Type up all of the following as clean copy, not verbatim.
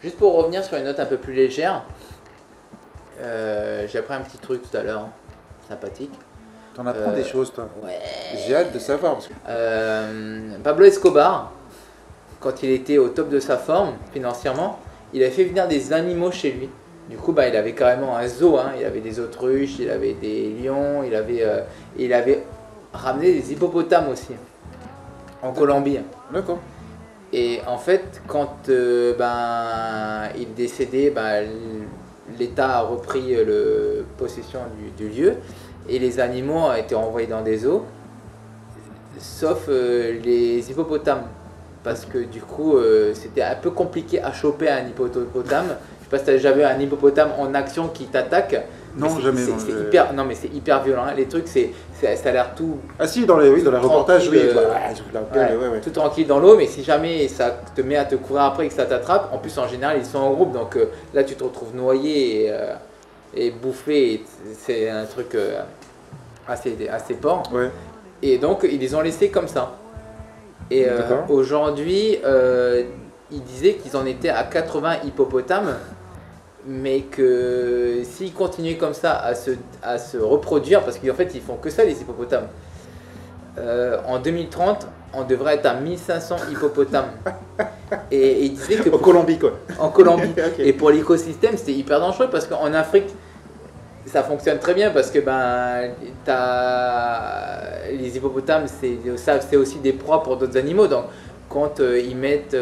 Juste pour revenir sur une note un peu plus légère, j'ai appris un petit truc tout à l'heure, hein, sympathique. T'en apprends des choses, toi. Ouais. J'ai hâte de savoir. Parce que... Pablo Escobar, quand il était au top de sa forme financièrement, il avait fait venir des animaux chez lui. Du coup, il avait carrément un zoo, hein. Il avait des autruches, il avait des lions, il avait ramené des hippopotames aussi, en Colombie. D'accord. Et en fait, quand il décédait, l'État a repris possession du lieu et les animaux ont été envoyés dans des zoos, sauf les hippopotames. Parce que du coup, c'était un peu compliqué à choper un hippopotame. Je sais pas si tu as déjà vu un hippopotame en action qui t'attaque. Non, jamais. Non, mais c'est hyper violent. Hein. Les trucs, ça a l'air tout. Ah si, dans les reportages, oui. Ouais. Tout tranquille dans l'eau, mais si jamais ça te met à te courir après et que ça t'attrape, en plus en général ils sont en groupe, donc là tu te retrouves noyé et bouffé. C'est un truc assez fort. Ouais. Et donc ils les ont laissés comme ça. Et aujourd'hui, ils disaient qu'ils en étaient à 80 hippopotames, mais que s'ils continuaient comme ça à se reproduire, parce qu'en fait ils font que ça les hippopotames, en 2030 on devrait être à 1500 hippopotames. Et ils disaient que en Colombie quoi. En Colombie. Okay. Et pour l'écosystème c'était hyper dangereux parce qu'en Afrique ça fonctionne très bien parce que les hippopotames c'est aussi des proies pour d'autres animaux. Donc quand ils mettent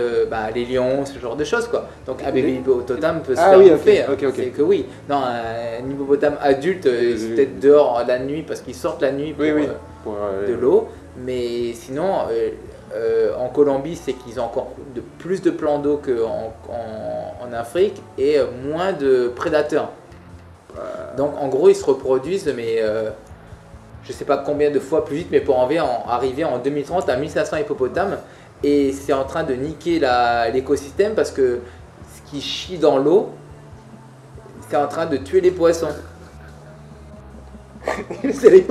les lions, ce genre de choses quoi. Donc un bébé hippopotame peut se faire bouffer. Okay. C'est que oui. Non, un hippopotame adulte, c'est peut-être dehors la nuit parce qu'ils sortent la nuit pour de l'eau. Mais sinon, en Colombie, c'est qu'ils ont encore plus de plans d'eau qu'en Afrique et moins de prédateurs. Donc en gros, ils se reproduisent, mais je sais pas combien de fois plus vite, mais pour arriver en 2030 à 1500 hippopotames. Et c'est en train de niquer l'écosystème parce que ce qui chie dans l'eau, c'est en train de tuer les poissons. C'est les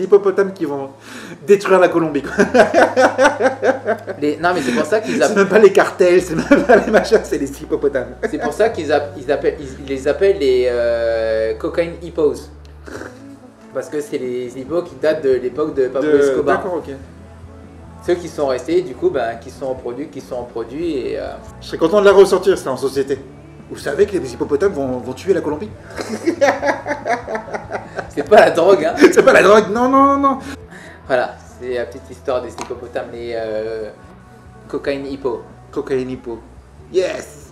hippopotames qui vont détruire la Colombie. Non mais c'est pour ça qu'ils appellent... C'est même pas les cartels, c'est même pas les machins, c'est les hippopotames. C'est pour ça qu'ils les appellent les cocaine hippos. Parce que c'est les hippos qui datent de l'époque de Pablo Escobar. D'accord, ok. Ceux qui sont restés, du coup, qui sont reproduits et... Je serais content de la ressortir, ça, en société. Vous savez que les hippopotames vont tuer la Colombie? C'est pas la drogue, hein. C'est pas la drogue, non. Voilà, c'est la petite histoire des hippopotames, les cocaine hippo. Cocaine hippo. Yes.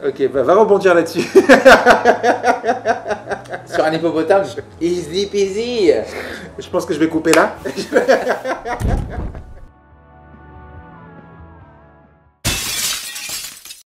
Ok, va rebondir là-dessus. Sur un hippopotame, easy peasy. Je pense que je vais couper là.